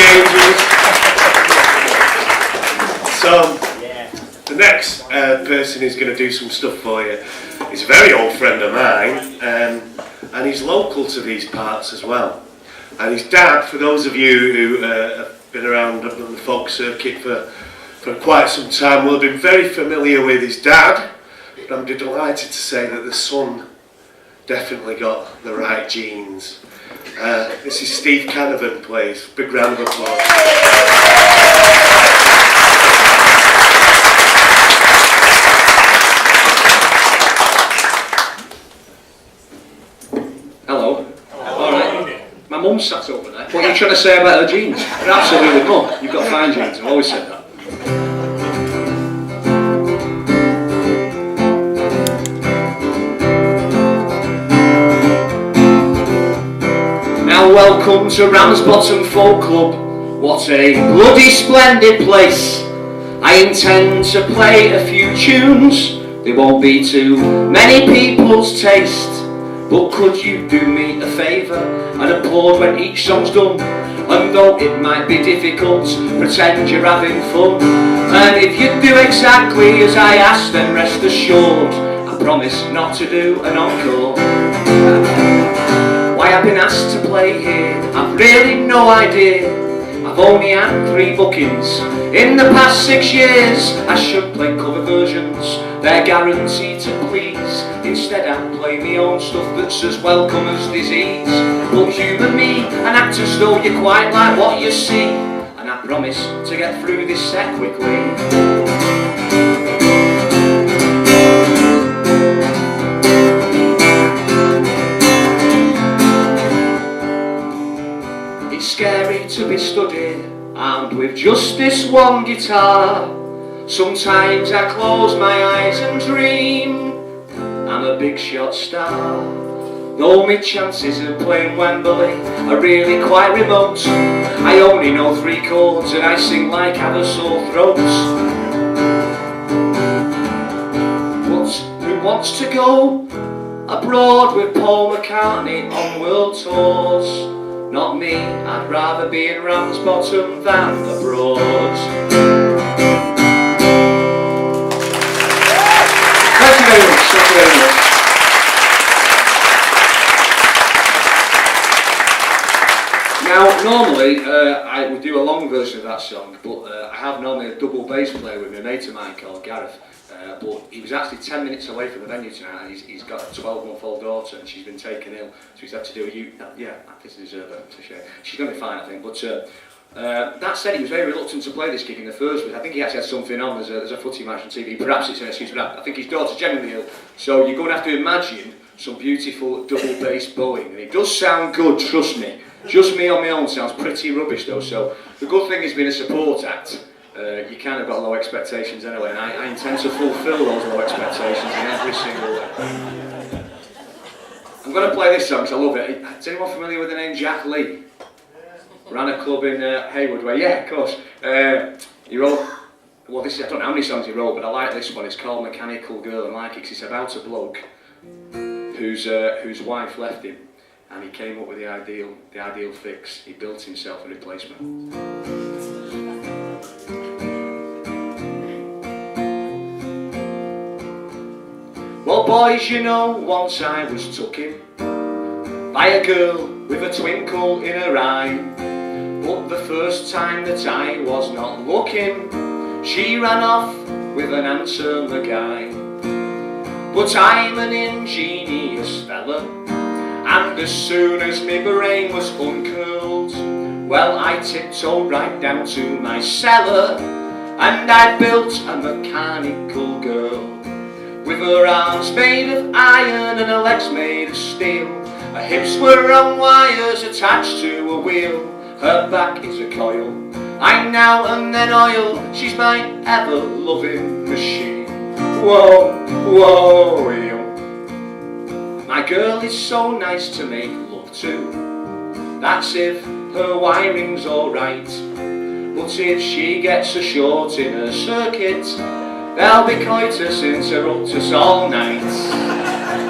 changes. So, the next person who's going to do some stuff for you is a very old friend of mine, and he's local to these parts as well. And his dad, for those of you who have been around on the folk circuit for quite some time, will have been very familiar with his dad. But I'm delighted to say that the son definitely got the right genes. This is Steve Canavan, please. Big round of applause. Hello. All right. My mum sat over there. What are you trying to say about her genes? Absolutely not. You've got fine genes. I've always said that. Now welcome to Ramsbottom Folk Club. What a bloody splendid place. I intend to play a few tunes. They won't be to many people's taste. But could you do me a favour and applaud when each song's done? And though it might be difficult, pretend you're having fun. And if you do exactly as I ask, then rest assured I promise not to do an encore. Why I've been asked to play here, I've really no idea. I've only had 3 bookings in the past 6 years. I should play cover versions, they're guaranteed to please. Instead I play my own stuff that's as welcome as disease. But humour me and act as though you quite like what you see. And I promise to get through this set quickly. It's scary to be stood here, armed with just this one guitar. Sometimes I close my eyes and dream I'm a big shot star. Though my chances of playing Wembley are really quite remote. I only know 3 chords and I sing like I have a sore throat. But who wants to go abroad with Paul McCartney on world tours? Not me, I'd rather be in Ramsbottom than abroad. Thank you very much, thank you very much. Now, normally, I would do a long version of that song, but I have normally a double bass player with me, a mate of mine called Gareth. But he was actually 10 minutes away from the venue tonight, and he's got a 12-month-old daughter, and she's been taken ill, so he's had to do a this deserves a share. She's going to be fine, I think. But that said, he was very reluctant to play this gig in the first place. I think he actually had something on. There's a footy match on TV. Perhaps it's an excuse for that. I think his daughter's genuinely ill, so you're going to have to imagine some beautiful double bass bowing, and it does sound good, trust me. Just me on my own sounds pretty rubbish though. So the good thing is being a support act. You kind of got low expectations anyway, and I intend to fulfil those low expectations in every single way. I'm going to play this song because I love it. Is anyone familiar with the name Jack Lee? Ran a club in Haywood Way. Yeah, of course. He wrote, well, I don't know how many songs he wrote, but I like this one. It's called Mechanical Girl, and I like it because it's about a bloke whose wife left him, and he came up with the ideal fix. He built himself a replacement. Well, boys, you know, once I was took in by a girl with a twinkle in her eye. But the first time that I was not looking, she ran off with an answer the guy. But I'm an ingenious fella, and as soon as my brain was uncurled, well, I tiptoed right down to my cellar, and I built a mechanical girl. With her arms made of iron and her legs made of steel. Her hips were on wires attached to a wheel. Her back is a coil, I now and then oil. She's my ever-loving machine. Whoa, whoa, yo. My girl is so nice to make love to. That's if her wiring's alright. But if she gets a short in her circuit, there'll be coitus interruptus all night.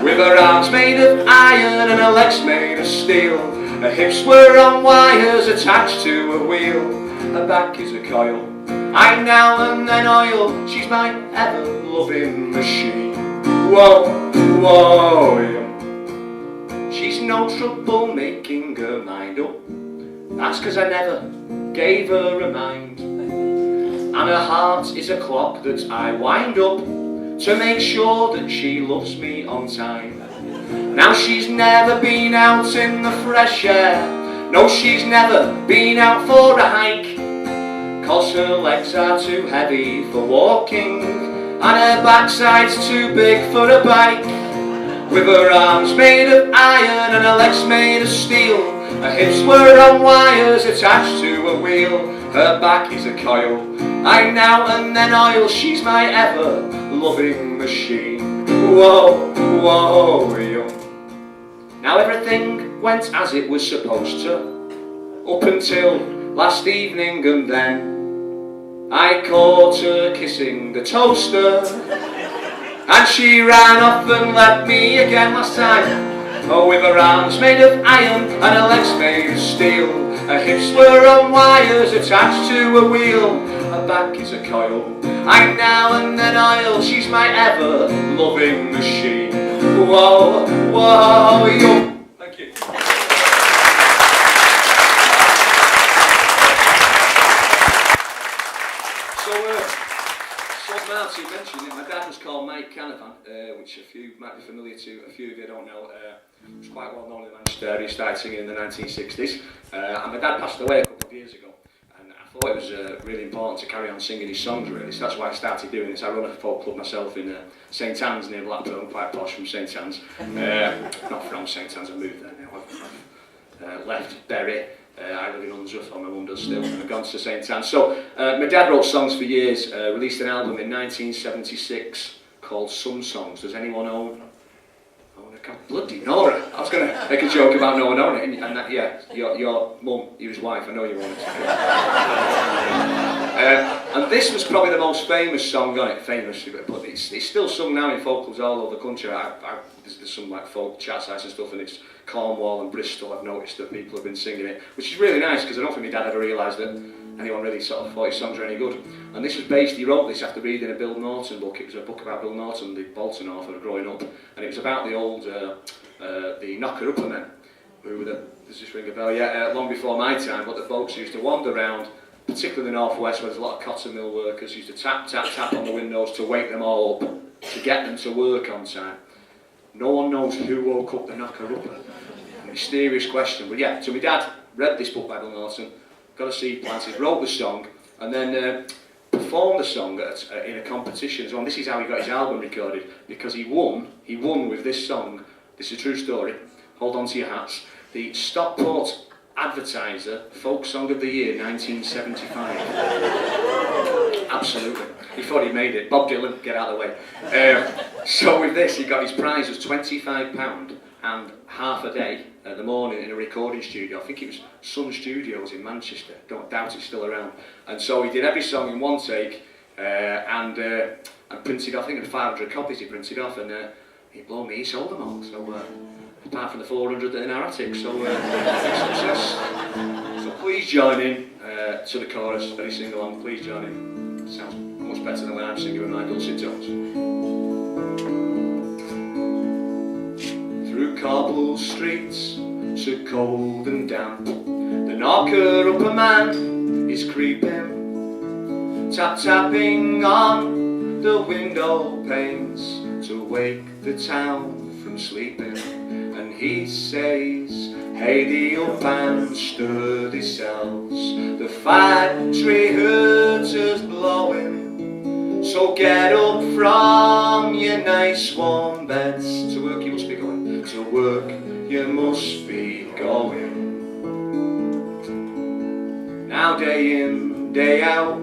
With her arms made of iron and her legs made of steel, Her hips were on wires attached to a wheel. Her back is a coil, I now and then oil. She's my ever-loving machine. Whoa, whoa, yeah. She's no trouble making her mind up. That's 'cause I never gave her a mind. And her heart is a clock that I wind up to make sure that she loves me on time. Now she's never been out in the fresh air. No, she's never been out for a hike, 'cause her legs are too heavy for walking and her backside's too big for a bike. With her arms made of iron and her legs made of steel, her hips were on wires attached to a wheel. Her back is a coil, I now and then oil. She's my ever-loving machine. Whoa, whoa, yo. Now everything went as it was supposed to, up until last evening, and then I caught her kissing the toaster, and she ran off and left me again last time. Oh, with her arms made of iron and her legs made of steel, her hips were on wires attached to a wheel. Her back is a coil, I now and then oil. She's my ever-loving machine. Whoa, whoa, yo. Thank you. So Marty mentioned it, my dad was called Mike Canavan, which a few might be familiar to, a few of you don't know. He was quite well known in Manchester. He started singing in the 1960s, and my dad passed away a couple of years ago, and I thought it was really important to carry on singing his songs, really, so that's why I started doing this. I run a folk club myself in St Anne's near Blackpool. I'm quite posh from St Anne's, not from St Anne's, I moved there now. I've left Bury. I live in Unsworth, or my mum does still, and I've gone to St Anne's. So my dad wrote songs for years, released an album in 1976 called Some Songs. Does anyone own? Bloody Nora! I was going to make a joke about no one owning it, and that, yeah, your mum, his wife, I know you own it. And this was probably the most famous song on it, but it's still sung now in folk clubs all over the country. There's some like folk chat sites and stuff, and it's Cornwall and Bristol. I've noticed that people have been singing it, which is really nice, because I don't think my dad ever realised that anyone really sort of thought his songs were any good. And this was based, he wrote this after reading a Bill Norton book. It was a book about Bill Norton, the Bolton author, growing up, and it was about the old, the knocker-upper men, who were does this ring a bell? Yeah, long before my time, but the folks used to wander around, particularly in the northwest, where there's a lot of cotton mill workers, used to tap, tap, tap on the windows to wake them all up, to get them to work on time. No one knows who woke up the knocker-upper. Mysterious question, but yeah, so my dad read this book by Bill Norton, got a seed planted, wrote the song, and then performed the song in a competition as well. And this is how he got his album recorded, because he won with this song. This is a true story, hold on to your hats. The Stockport Advertiser Folk Song of the Year 1975. Absolutely. He thought he made it. Bob Dylan, get out of the way. So with this, he got his prize was £25 and half a day at the morning in a recording studio. I think it was Sun Studios in Manchester. Don't doubt it's still around. And so he did every song in one take, and printed off. I think it was 500 copies he printed off, and he blown me, he sold them all. So apart from the 400 in our attic, so big success. So please join in to the chorus. Very sing along. Please join in. Sounds much better than when I'm singing with my dulcet tones. Through cobble streets, so cold and damp, the knocker-upper man is creeping, tap-tapping on the window panes to wake the town from sleeping. And he says, hey, the up and sturdy cells, the factory heater's blowing, so get up from your nice warm beds. To work you must be going. To work you must be going. Now day in, day out,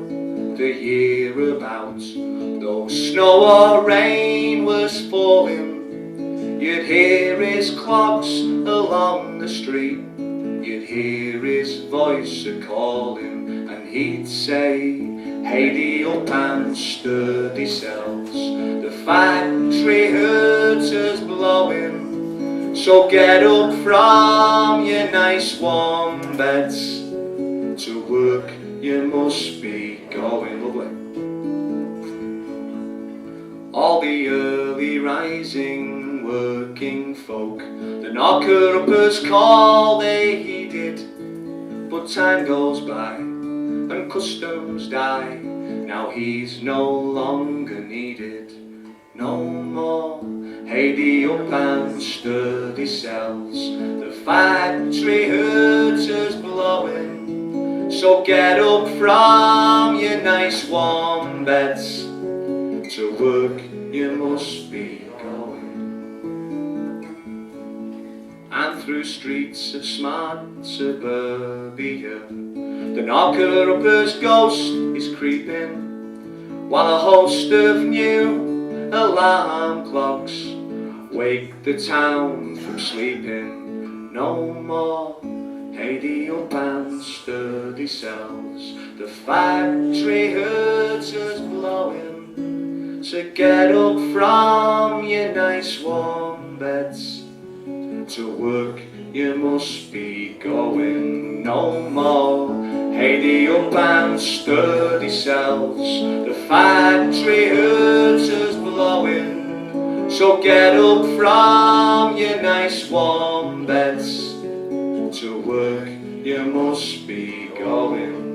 the year about, though snow or rain was falling, you'd hear his clogs along the street, you'd hear his voice a-calling, and he'd say, hey, the up and sturdy cells, the factory heater's blowing, So get up from your nice warm beds. To work you must be going. Lovely. All the early rising working folk, the knocker-uppers call they heeded. But time goes by and customs die. Now he's no longer needed. No more. Hey, the up and sturdy cells, the factory heaters blowing. So get up from your nice warm beds. To work you must be going. And through streets of smart suburbia, the knocker-upper's ghost is creeping, while a host of new alarm clocks wake the town from sleeping. No more. Hey, the up and sturdy cells, the factory heaters blowing. So get up from your nice warm beds. To work you must be going. No more. Hey, the up and sturdy cells, the factory heaters blowing. So get up from your nice warm beds. To work you must be going.